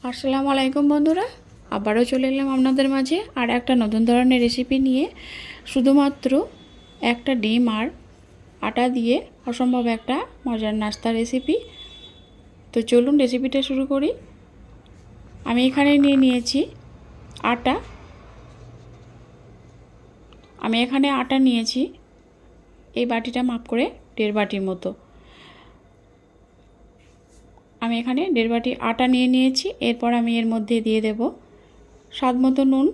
আসসালামু আলাইকুম বন্ধুরা, আবারও চলে এলাম আপনাদের মাঝে আর একটা নতুন ধরনের রেসিপি নিয়ে। শুধুমাত্র একটা ডিম আর আটা দিয়ে অসম্ভব একটা মজার নাস্তা রেসিপি। তো চলুন রেসিপিটা শুরু করি। আমি এখানে নিয়ে নিয়েছি আটা। নিয়েছি এই বাটিটা মাপ করে 1.5 বাটির মতো। আমি এখানে 1.5 বাটি আটা নিয়ে নিয়েছি। এরপর আমি এর মধ্যে দিয়ে দেব স্বাদ মতো নুন,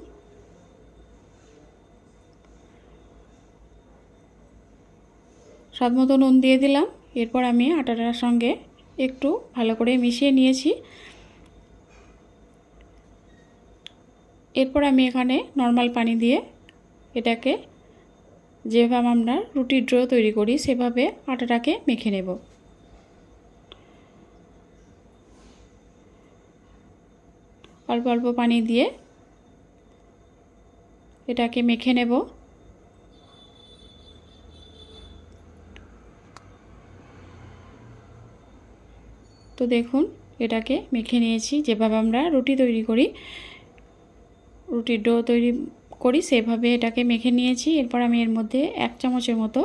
দিয়ে দিলাম। এরপর আমি আটাটার সঙ্গে একটু ভালো করে মিশিয়ে নিয়েছি। এরপর আমি এখানে নরমাল পানি দিয়ে এটাকে যেভাবে আমরা রুটির ডো তৈরি করি সেভাবে আটাটাকে মেখে নেব। অল্প অল্প পানি দিয়ে এটাকে মেখে নেব। তো দেখুন এটাকে মেখে নিয়েছি, যেভাবে আমরা রুটি তৈরি করি, রুটির ডো তৈরি করি সেভাবে এটাকে মেখে নিয়েছি। এরপর আমি এর মধ্যে 1 চামচের মতো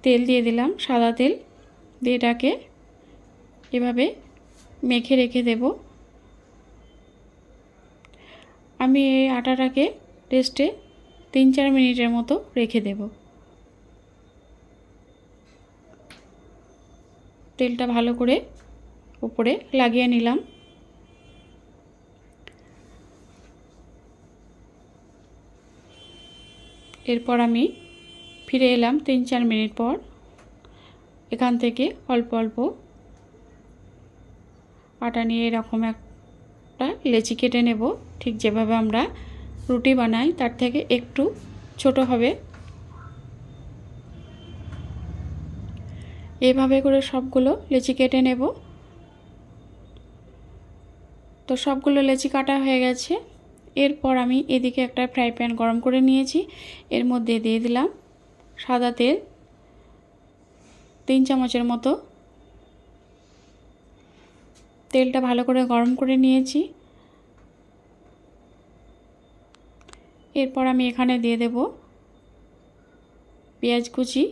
তেল দিয়ে দিলাম, সাদা তেল দিয়ে এটাকে এভাবে মেখে রেখে দেব। আমি এই আটাটাকে রেস্টে 3-4 মিনিটের মতো রেখে দেব। তেলটা ভালো করে উপরে লাগিয়ে নিলাম। এরপর আমি ফিরে এলাম 3-4 মিনিট পর। এখান থেকে অল্প অল্প আটা নিয়ে এরকম একটা লেচি কেটে নেব, ঠিক যেভাবে আমরা রুটি বানাই তার থেকে একটু ছোট হবে। এভাবে করে সবগুলো লেচি কেটে নেব। তো সবগুলো লেচি কাটা হয়ে গেছে। এরপর আমি এদিকে একটা ফ্রাই প্যান গরম করে নিয়েছি। এর মধ্যে দিয়ে দিলাম সাদা তেল 3 চামচের মতো। তেলটা ভালো করে গরম করে নিয়েছি। এরপর আমি এখানে দিয়ে দেব পেঁয়াজ কুচি।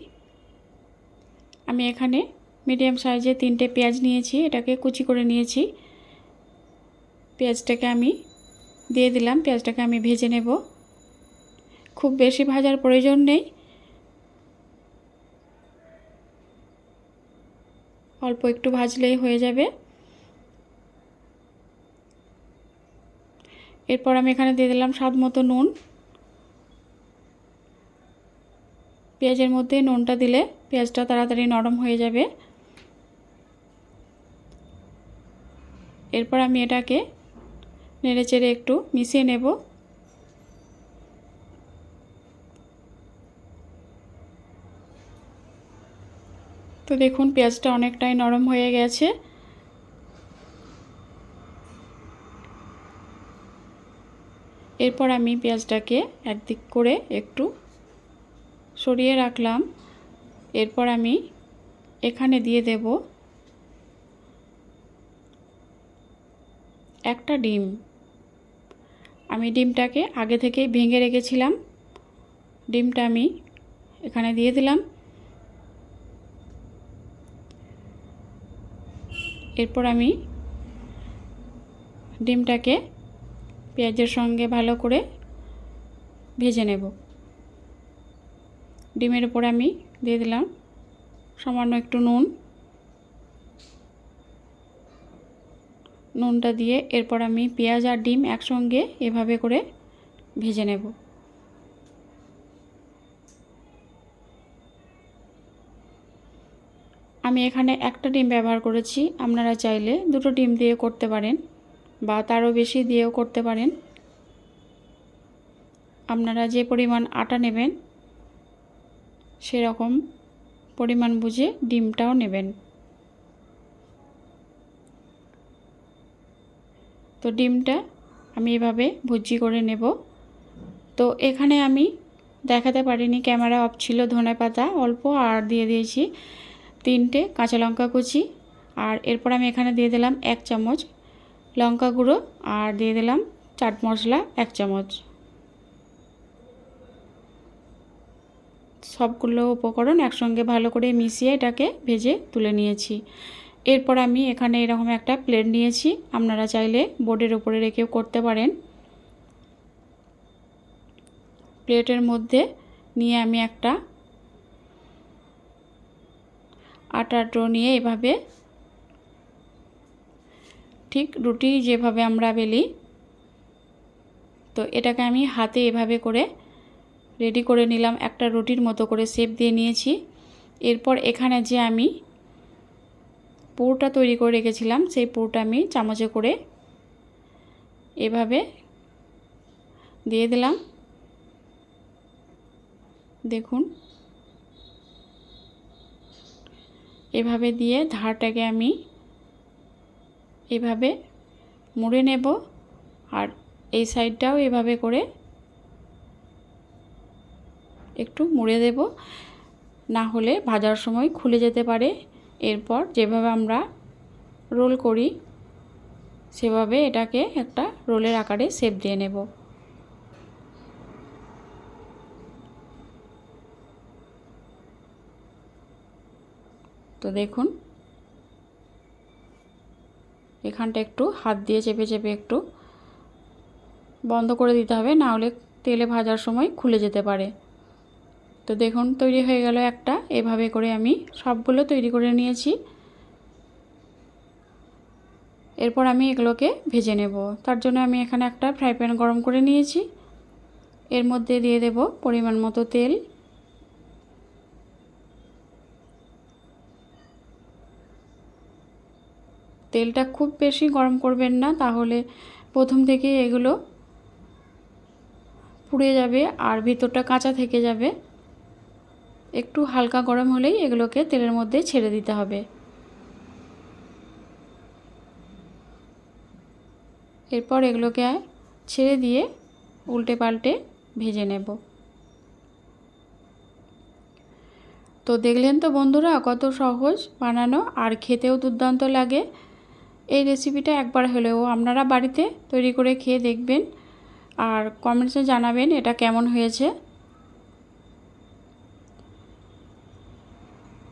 আমি এখানে মিডিয়াম সাইজে 3টে পেঁয়াজ নিয়েছি, এটাকে কুচি করে নিয়েছি। পেঁয়াজটাকে আমি দিয়ে দিলাম। পেঁয়াজটাকে আমি ভেজে নেব। খুব বেশি ভাজার প্রয়োজন নেই, অল্প একটু ভাজলেই হয়ে যাবে। এরপর আমি এখানে দিয়ে দিলাম স্বাদ মতো নুন। পেঁয়াজের মধ্যে নুনটা দিলে পেঁয়াজটা তাড়াতাড়ি নরম হয়ে যাবে। এরপর আমি এটাকে নেড়েচেড়ে একটু মিশিয়ে নেব। তো দেখুন পেঁয়াজটা অনেকটাই নরম হয়ে গেছে। এরপর আমি পেঁয়াজটাকে একদিক করে একটু সরিয়ে রাখলাম। এরপর আমি এখানে দিয়ে দেব একটা ডিম। আমি ডিমটাকে আগে থেকেই ভেঙে রেখেছিলাম। ডিমটা আমি এখানে দিয়ে দিলাম। এরপর আমি ডিমটাকে পেঁয়াজের সঙ্গে ভালো করে ভেজে নেব। ডিমের উপরে আমি দিয়ে দিলাম সামান্য একটু নুনটা দিয়ে এরপর আমি পেঁয়াজ আর ডিম একসঙ্গে এভাবে করে ভেজে নেব। আমি এখানে একটা ডিম ব্যবহার করেছি, আপনারা চাইলে 2টো ডিম দিয়ে করতে পারেন বা তারও বেশি দিয়েও করতে পারেন। আপনারা যে পরিমাণ আটা নেবেন সেরকম পরিমাণ বুঝে ডিমটাও নেবেন। তো ডিমটা আমি এভাবে ভুজি করে নেব। তো এখানে আমি দেখাতে পারিনি, ক্যামেরা অফ ছিল, ধনেপাতা অল্প আর দিয়ে দিয়েছি 3টে কাঁচা লঙ্কা কুচি। আর এরপর আমি এখানে দিয়ে দিলাম 1 চামচ লঙ্কা গুঁড়ো আর দিয়ে দিলাম চাট মশলা 1 চামচ। সবগুলো উপকরণ একসঙ্গে ভালো করে মিশিয়ে এটাকে ভেজে তুলে নিয়েছি। এরপর আমি এখানে এরকম একটা প্লেট নিয়েছি, আপনারা চাইলে বোর্ডের উপরে রেখেও করতে পারেন। প্লেটের মধ্যে নিয়ে আমি একটা আটার ডো নিয়ে এভাবে ঠিক রুটি যেভাবে আমরা বেলি, তো এটাকে আমি হাতে এভাবে করে রেডি করে নিলাম, একটা রুটির মতো করে শেপ দিয়ে নিয়েছি। এরপর এখানে যে আমি পুরটা তৈরি করে রেখেছিলাম সেই পুরটা আমি চামচে করে এভাবে দিয়ে দিলাম। দেখুন এভাবে দিয়ে ধারটাকে আমি এভাবে মুড়ে নেব আর এই সাইডটাও এভাবে করে একটু মুড়ে দেব, না হলে ভাজার সময় খুলে যেতে পারে। এরপর যেভাবে আমরা রোল করি সেভাবে এটাকে একটা রোলের আকারে শেপ দিয়ে নেব। তো দেখুন এখানটা একটু হাত দিয়ে চেপে চেপে একটু বন্ধ করে দিতে হবে, না হলে তেলে ভাজার সময় খুলে যেতে পারে। তো দেখুন তৈরি হয়ে গেল একটা। এভাবে করে আমি সবগুলো তৈরি করে নিয়েছি। এরপর আমি এগুলোকে ভেজে নেব। তার জন্য আমি এখানে একটা ফ্রাই প্যান গরম করে নিয়েছি, এর মধ্যে দিয়ে দেব পরিমাণ মতো তেল। তেলটা খুব বেশি গরম করবেন না, তাহলে প্রথম থেকে এগুলো পুড়ে যাবে আর ভিতরটা কাঁচা থেকে যাবে। একটু হালকা গরম হলেই এগুলোকে তেলের মধ্যে ছেড়ে দিতে হবে। এরপর এগুলোকে ছেড়ে দিয়ে উল্টে পাল্টে ভেজে নেব। তো দেখলেন তো বন্ধুরা কত সহজ বানানো আর খেতেও দুর্দান্ত লাগে। এই রেসিপিটা একবার হলেও আপনারা বাড়িতে তৈরি করে খেয়ে দেখবেন আর কমেন্টসে জানাবেন এটা কেমন হয়েছে।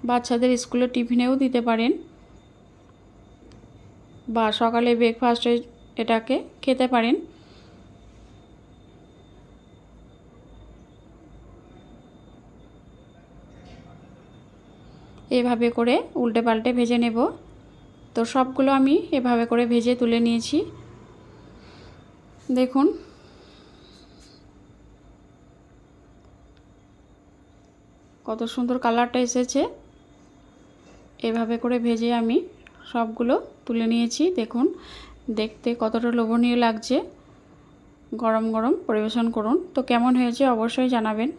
বাচ্চাদের স্কুলের টিফিনেও দিতে পারেন বা সকালে ব্রেকফাস্টে এটাকে খেতে পারেন। এভাবে করে উল্টে পাল্টে ভেজে নেব। তো সবগুলো আমি এভাবে করে ভেজে তুলে নিয়েছি। দেখুন কত সুন্দর কালারটা এসেছে। এভাবে করে ভেজে আমি সবগুলো তুলে নিয়েছি। দেখুন দেখতে কতটা লোভনীয় লাগছে। গরম গরম পরিবেশন করুন। তো কেমন হয়েছে অবশ্যই জানাবেন।